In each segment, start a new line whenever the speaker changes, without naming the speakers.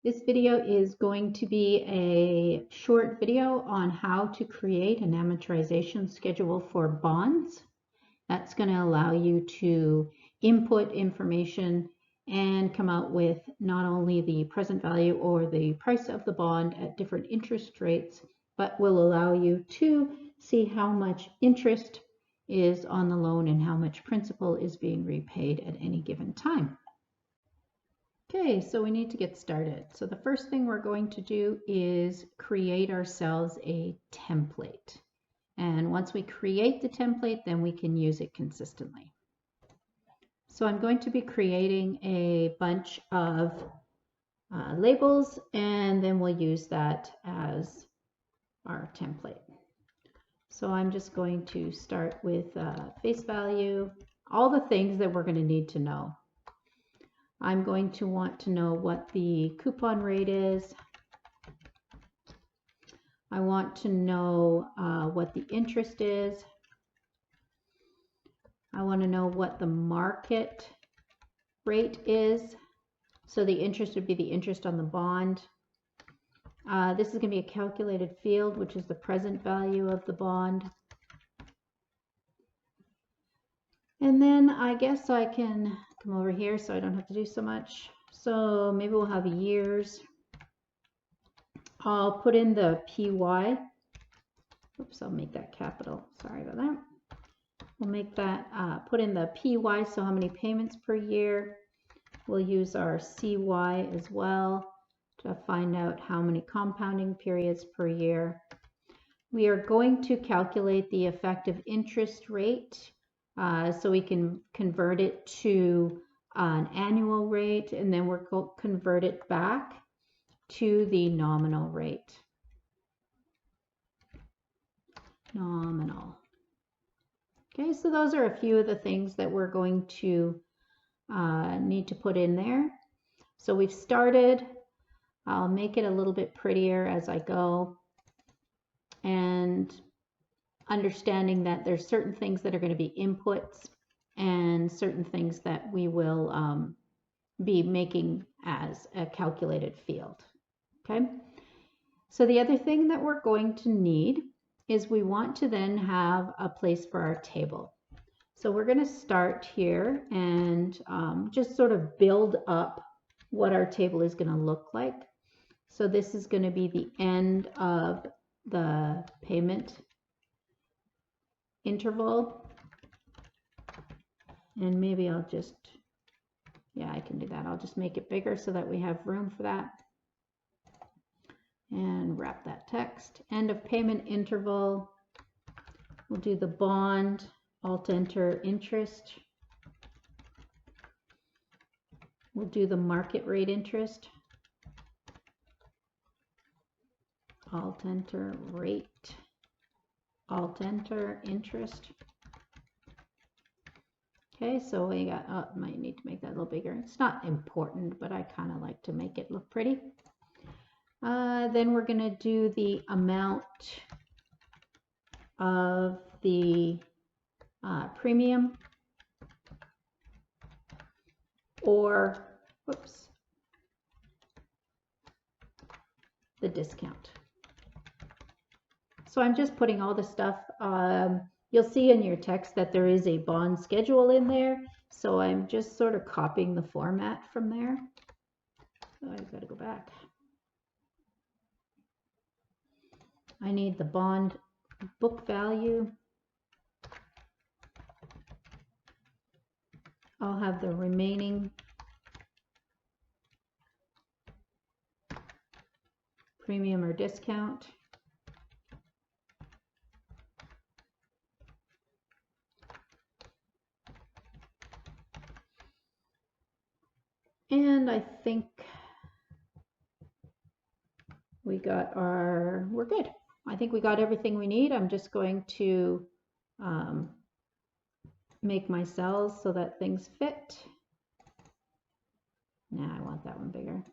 This video is going to be a short video on how to create an amortization schedule for bonds. That's going to allow you to input information and come out with not only the present value or the price of the bond at different interest rates, but will allow you to see how much interest is on the loan and how much principal is being repaid at any given time. Okay, so we need to get started. So the first thing we're going to do is create ourselves a template. And once we create the template, then we can use it consistently. So I'm going to be creating a bunch of labels, and then we'll use that as our template. So I'm just going to start with face value, all the things that we're going to need to know. I'm going to want to know what the coupon rate is. I want to know what the interest is. I want to know what the market rate is. So the interest would be the interest on the bond. This is going to be a calculated field, which is the present value of the bond. And then I guess I can come over here so I don't have to do so much. So maybe we'll have years. I'll put in the PY. Oops, I'll make that capital. Sorry about that. We'll make that, put in the PY, so how many payments per year. We'll use our CY as well to find out how many compounding periods per year. We are going to calculate the effective interest rate so we can convert it to an annual rate, and then we're going to convert it back to the nominal rate. Nominal. Okay, so those are a few of the things that we're going to need to put in there. So we've started. I'll make it a little bit prettier as I go, and understanding that there's certain things that are going to be inputs and certain things that we will be making as a calculated field. Okay, so the other thing that we're going to need is we want to then have a place for our table. So we're going to start here and just sort of build up what our table is going to look like. So this is going to be the end of the payment interval. And maybe I'll just, yeah, I can do that. I'll just make it bigger so that we have room for that. And wrap that text. End of payment interval. We'll do the bond, Alt-Enter interest. We'll do the market rate interest. Alt-Enter rate. Alt-Enter interest. Okay, so we got, oh, might need to make that a little bigger. It's not important, but I kind of like to make it look pretty. Then we're going to do the amount of the premium, or, whoops, the discount. So I'm just putting all the stuff. You'll see in your text that there is a bond schedule in there. So I'm just sort of copying the format from there. So I've got to go back. I need the bond book value. I'll have the remaining premium or discount. And I think we got our, we're good. I think we got everything we need. I'm just going to make my cells so that things fit. Nah, I want that one bigger.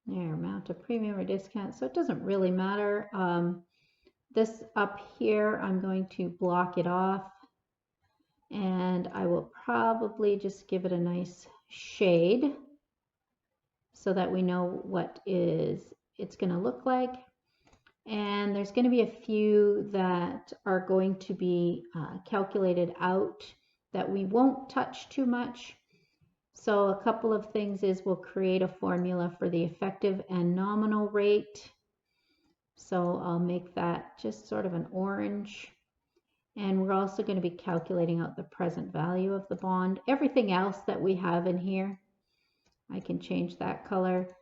There, amount of premium or discount. So it doesn't really matter. This up here, I'm going to block it off. And I will probably just give it a nice shade so that we know what it's going to look like. And there's going to be a few that are going to be calculated out that we won't touch too much. So a couple of things is we'll create a formula for the effective and nominal rate. So I'll make that just sort of an orange. And we're also going to be calculating out the present value of the bond. Everything else that we have in here, I can change that color.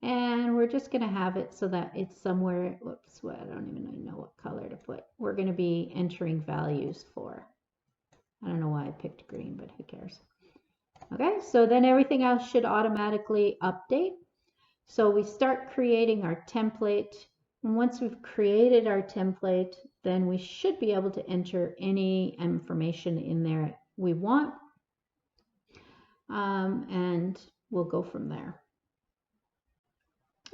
And we're just going to have it so that it's somewhere, whoops, I don't even know what color to put. We're going to be entering values for. I don't know why I picked green, but who cares? Okay, so then everything else should automatically update. So we start creating our template. And once we've created our template, then we should be able to enter any information in there we want. And we'll go from there.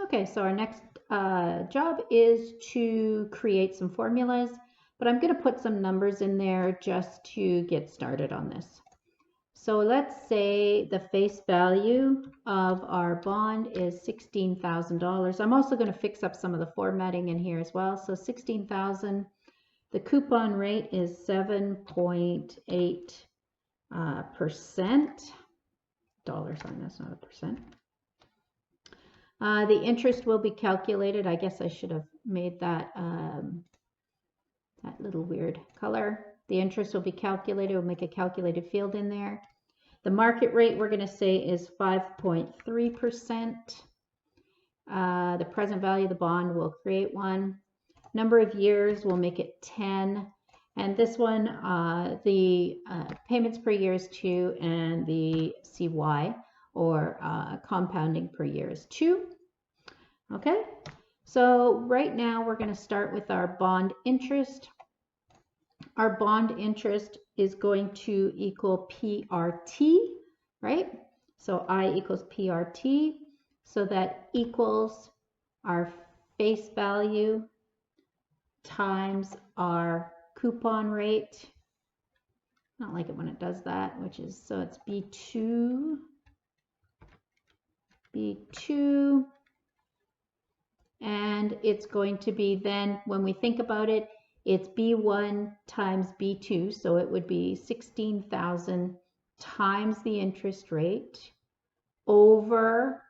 Okay, so our next job is to create some formulas, but I'm going to put some numbers in there just to get started on this. So let's say the face value of our bond is $16,000. I'm also going to fix up some of the formatting in here as well. So 16,000. The coupon rate is 7.8%. Dollar sign, that's not a percent. The interest will be calculated. I guess I should have made that that little weird color. The interest will be calculated. We'll make a calculated field in there. The market rate we're going to say is 5.3%. The present value of the bond, we'll create one. Number of years, we'll make it 10. And this one, the payments per year is 2, and the CY, or compounding per year, is 2. Okay, so right now we're going to start with our bond interest. Our bond interest is going to equal PRT, right? So I equals PRT, so that equals our face value times our coupon rate. I don't like it when it does that, which is, so it's B2, and it's going to be then, when we think about it, it's B1 times B2, so it would be 16,000 times the interest rate over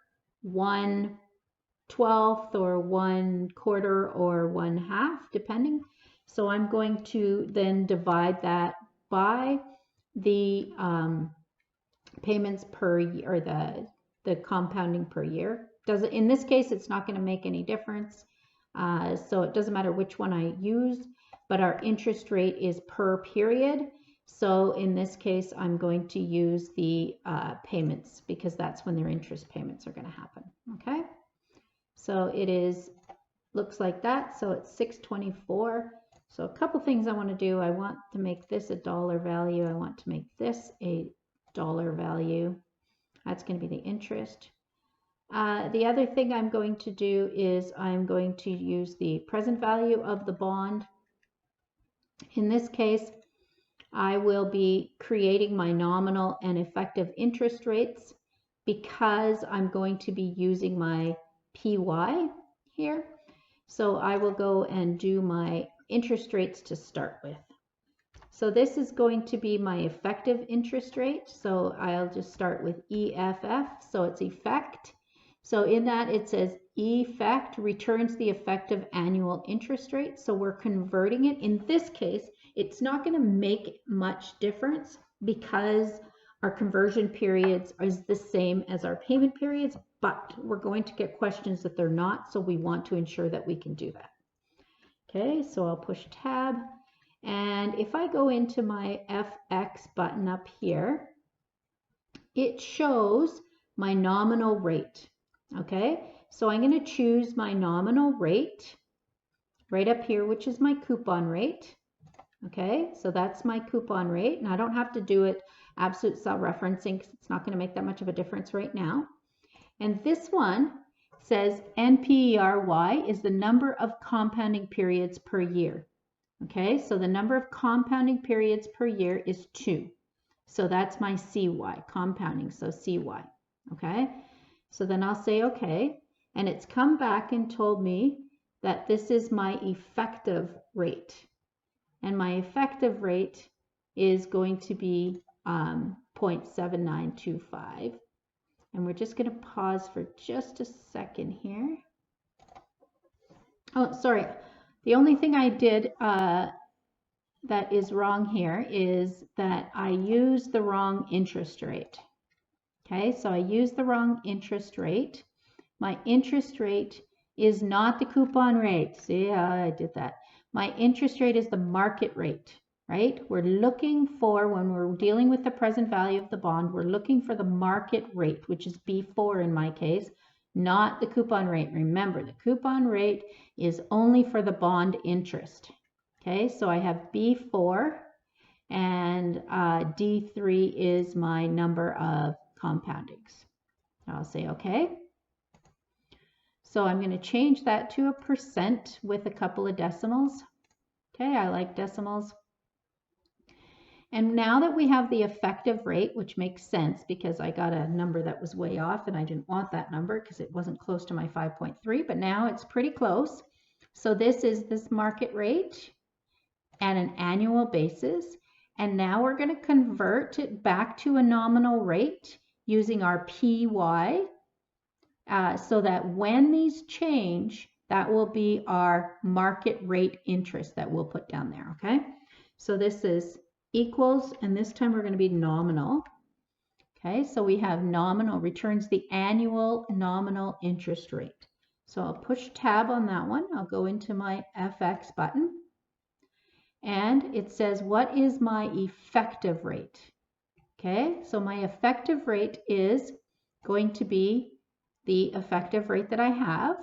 1/12 or 1/4 or 1/2, depending. So I'm going to then divide that by the payments per year, or the compounding per year. In this case, it's not going to make any difference. So it doesn't matter which one I use, but our interest rate is per period. So in this case, I'm going to use the payments, because that's when their interest payments are going to happen. Okay, so it looks like that. So it's 624. So a couple things I want to do. I want to make this a dollar value. I want to make this a dollar value. That's going to be the interest. The other thing I'm going to do is I'm going to use the present value of the bond. In this case, I will be creating my nominal and effective interest rates, because I'm going to be using my PY here. So I will go and do my interest rates to start with. So this is going to be my effective interest rate. So I'll just start with EFF. So it's effect. So in that it says effect returns the effective annual interest rate. So we're converting it. In this case, it's not going to make much difference, because our conversion periods is the same as our payment periods, but we're going to get questions that they're not. So we want to ensure that we can do that. Okay, so I'll push tab. And if I go into my FX button up here, it shows my nominal rate. Okay, so I'm going to choose my nominal rate right up here, which is my coupon rate. Okay, so that's my coupon rate, and I don't have to do it absolute cell referencing, because it's not going to make that much of a difference right now. And this one says NPERY is the number of compounding periods per year. Okay, so the number of compounding periods per year is 2. So that's my CY, compounding, so CY. Okay, so then I'll say okay, and it's come back and told me that this is my effective rate. And my effective rate is going to be 0.7925. And we're just going to pause for just a second here. Oh, sorry. The only thing I did that is wrong here is that I used the wrong interest rate. Okay, so I used the wrong interest rate. My interest rate is not the coupon rate. See how I did that? My interest rate is the market rate, right? We're looking for, when we're dealing with the present value of the bond, we're looking for the market rate, which is B4 in my case, not the coupon rate. Remember, the coupon rate is only for the bond interest. Okay, so I have B4 and D3 is my number of compoundings. I'll say okay. So I'm going to change that to a percent with a couple of decimals. Okay, I like decimals. And now that we have the effective rate, which makes sense because I got a number that was way off and I didn't want that number because it wasn't close to my 5.3, but now it's pretty close. So this is this market rate at an annual basis. And now we're going to convert it back to a nominal rate using our PY. So that when these change, that will be our market rate interest that we'll put down there, okay? So this is equals, and this time we're going to be nominal. Okay, so we have nominal, returns the annual nominal interest rate. So I'll push tab on that one. I'll go into my FX button. And it says, what is my effective rate? Okay, so my effective rate is going to be the effective rate that I have,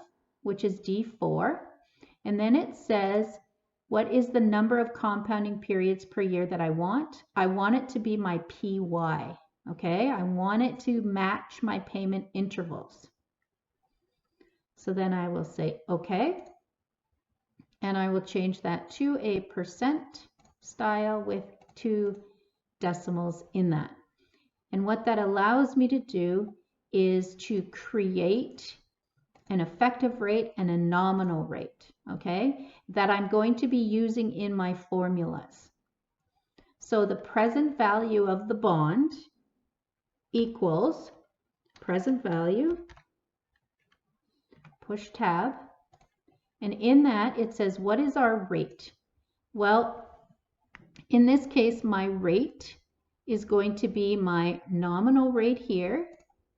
which is D4. And then it says, what is the number of compounding periods per year that I want? I want it to be my PY. Okay, I want it to match my payment intervals. So then I will say okay. And I will change that to a percent style with 2 decimals in that. And what that allows me to do is to create an effective rate and a nominal rate, okay, that I'm going to be using in my formulas. So the present value of the bond equals present value, push tab, and in that it says, what is our rate? Well, in this case, my rate is going to be my nominal rate here,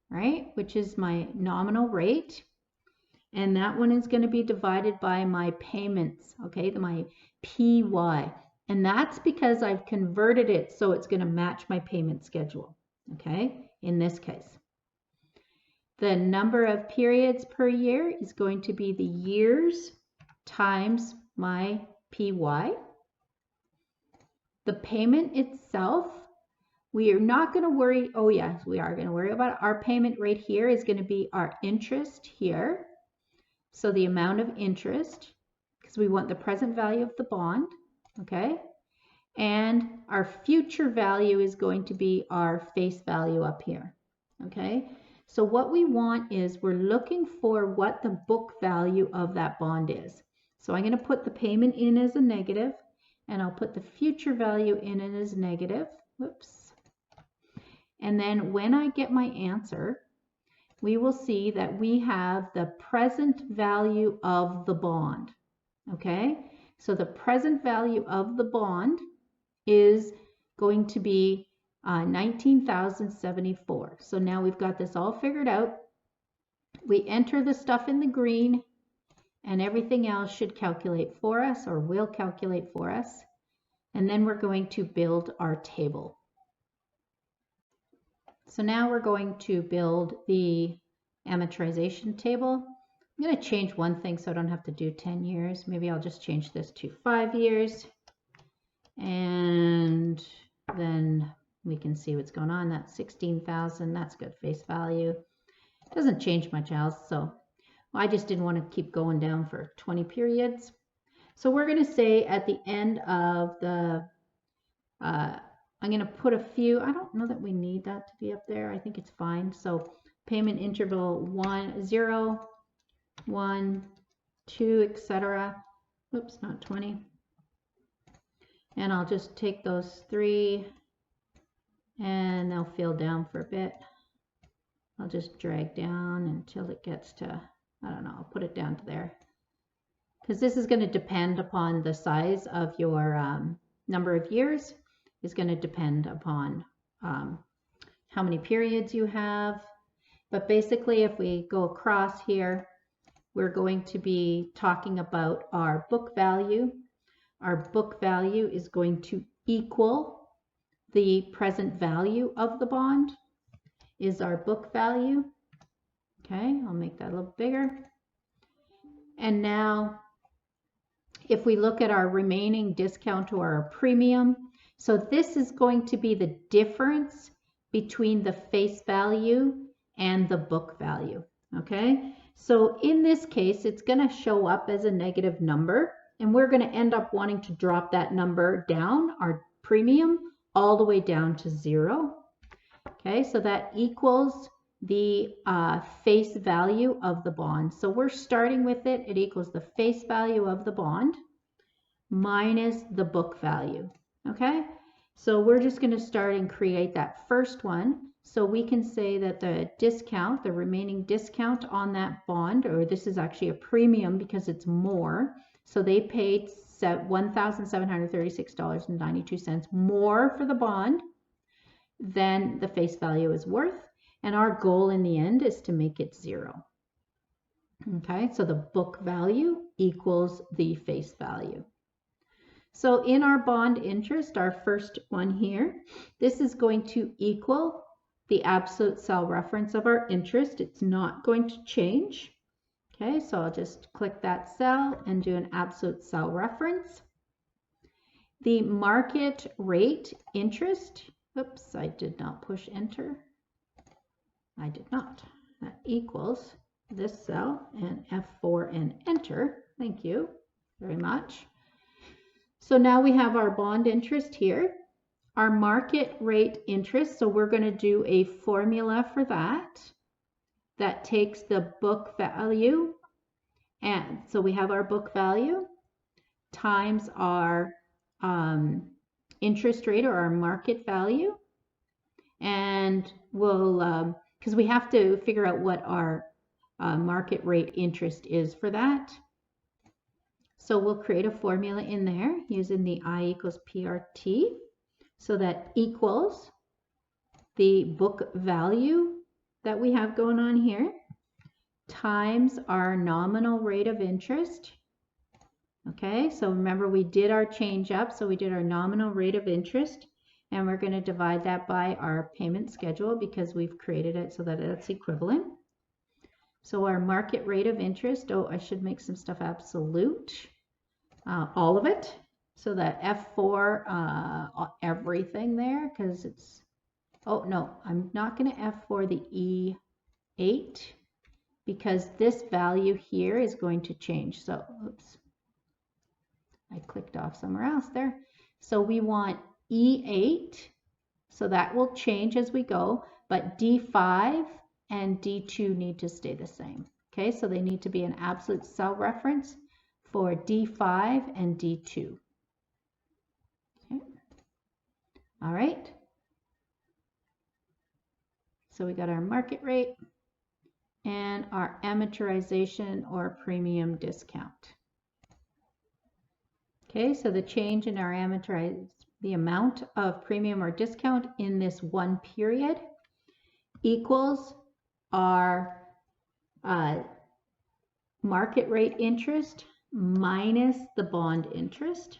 right, which is my nominal rate. And that one is going to be divided by my payments, okay, my PY. And that's because I've converted it so it's going to match my payment schedule, okay, in this case. The number of periods per year is going to be the years times my PY. The payment itself, we are not going to worry, oh yes, we are going to worry about it. Our payment rate here is going to be our interest here. So the amount of interest, because we want the present value of the bond, okay? And our future value is going to be our face value up here, okay? So what we want is we're looking for what the book value of that bond is. So I'm going to put the payment in as a negative, and I'll put the future value in as negative. Whoops. And then when I get my answer, we will see that we have the present value of the bond, okay? So the present value of the bond is going to be 19,074. So now we've got this all figured out. We enter the stuff in the green and everything else should calculate for us or will calculate for us. And then we're going to build our table. So now we're going to build the amortization table. I'm going to change one thing so I don't have to do 10 years. Maybe I'll just change this to 5 years. And then we can see what's going on. That's 16,000. That's good face value. Doesn't change much else. So I just didn't want to keep going down for 20 periods. So we're going to say at the end of the, I'm going to put a few, I don't know that we need that to be up there. I think it's fine. So payment interval 1, 0, 1, 2, etc. Oops, not 20. And I'll just take those 3 and they'll fill down for a bit. I'll just drag down until it gets to, I don't know, I'll put it down to there. Because this is going to depend upon the size of your number of years, is going to depend upon how many periods you have. But basically, if we go across here, we're going to be talking about our book value. Our book value is going to equal the present value of the bond, is our book value. Okay, I'll make that a little bigger. And now, if we look at our remaining discount or our premium, so this is going to be the difference between the face value and the book value. Okay, so in this case, it's going to show up as a negative number, and we're going to end up wanting to drop that number down, our premium, all the way down to 0. Okay, so that equals the face value of the bond. So we're starting with it. It equals the face value of the bond minus the book value. Okay, so we're just going to start and create that first one. So we can say that the discount, the remaining discount on that bond, or this is actually a premium because it's more. So they paid $1,736.92 more for the bond than the face value is worth. And our goal in the end is to make it 0. Okay, so the book value equals the face value. So in our bond interest, our first one here, this is going to equal the absolute cell reference of our interest. It's not going to change. Okay, so I'll just click that cell and do an absolute cell reference. The market rate interest, oops, I did not push enter. I did not. That equals this cell and F4 and enter. Thank you very much. So now we have our bond interest here. Our market rate interest, so we're going to do a formula for that. That takes the book value, and so we have our book value times our interest rate or our market value. And we'll, because we have to figure out what our market rate interest is for that. So we'll create a formula in there using the I equals PRT. So that equals the book value that we have going on here times our nominal rate of interest. Okay, so remember we did our change up, so we did our nominal rate of interest, and we're going to divide that by our payment schedule because we've created it so that it's equivalent. So our market rate of interest, oh, I should make some stuff absolute, all of it. So that F4, everything there, because it's, oh no, I'm not going to F4 the E8 because this value here is going to change. So, oops, I clicked off somewhere else there. So we want E8, so that will change as we go, but D5 and D2 need to stay the same. Okay, so they need to be an absolute cell reference for D5 and D2. Okay. All right. So we got our market rate and our amortization or premium discount. Okay, so the change in our the amount of premium or discount in this one period equals our market rate interest minus the bond interest.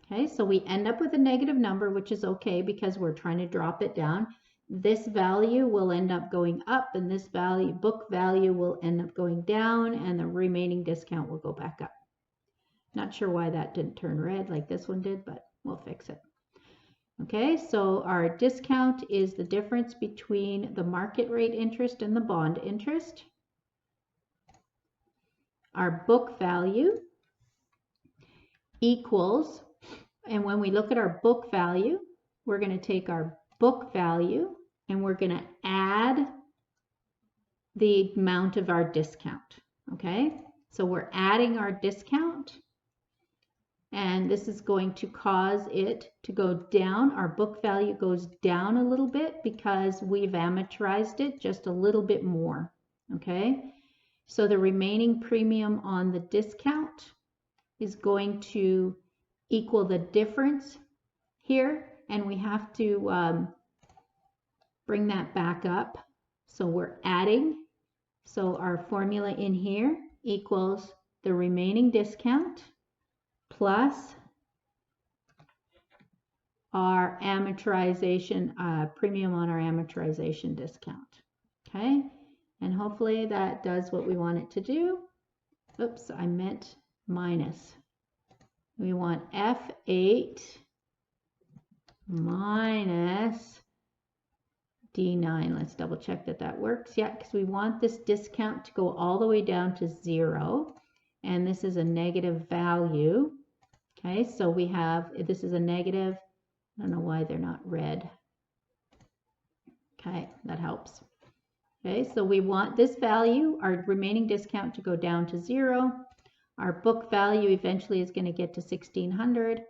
Okay, so we end up with a negative number, which is okay because we're trying to drop it down. This value will end up going up, and this value, book value, will end up going down, and the remaining discount will go back up. Not sure why that didn't turn red like this one did, but we'll fix it. Okay, so our discount is the difference between the market rate interest and the bond interest. Our book value equals, and when we look at our book value, we're going to take our book value and we're going to add the amount of our discount. Okay, so we're adding our discount, and this is going to cause it to go down. Our book value goes down a little bit because we've amortized it just a little bit more. Okay, so the remaining premium on the discount is going to equal the difference here, and we have to bring that back up. So we're adding, so our formula in here equals the remaining discount plus our amortization premium on our amortization discount. Okay, and hopefully that does what we want it to do. Oops, I meant minus. We want F8 minus D9. Let's double check that that works. Yeah, because we want this discount to go all the way down to 0. And this is a negative value. Okay, so we have, this is a negative. I don't know why they're not red. Okay, that helps. Okay, so we want this value, our remaining discount, to go down to 0. Our book value eventually is going to get to 1,600.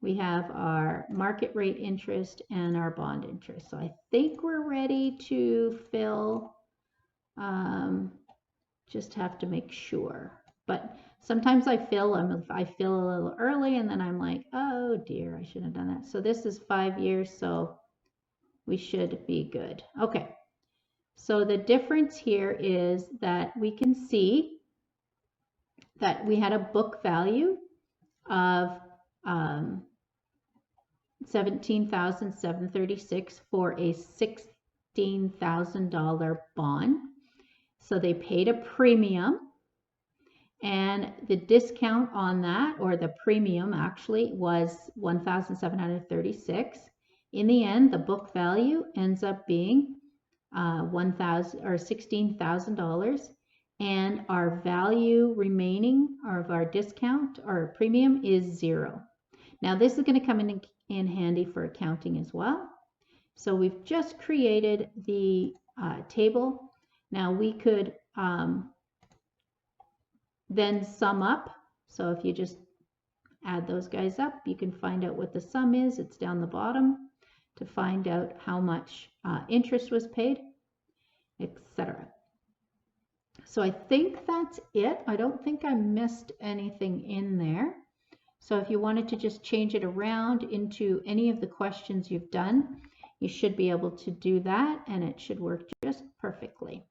We have our market rate interest and our bond interest. So I think we're ready to fill. Just have to make sure. But sometimes I fill a little early and then I'm like, oh dear, I shouldn't have done that. So this is 5 years, so we should be good. Okay. So the difference here is that we can see that we had a book value of $17,736 for a $16,000 bond. So they paid a premium, and the discount on that, or the premium actually, was $1,736. In the end, the book value ends up being $16,000, and our value remaining of our discount or premium is 0. Now this is going to come in handy for accounting as well. So we've just created the table. Now we could then sum up. So if you just add those guys up, you can find out what the sum is. It's down the bottom to find out how much interest was paid, etc. So I think that's it. I don't think I missed anything in there. So if you wanted to just change it around into any of the questions you've done, you should be able to do that, and it should work just perfectly.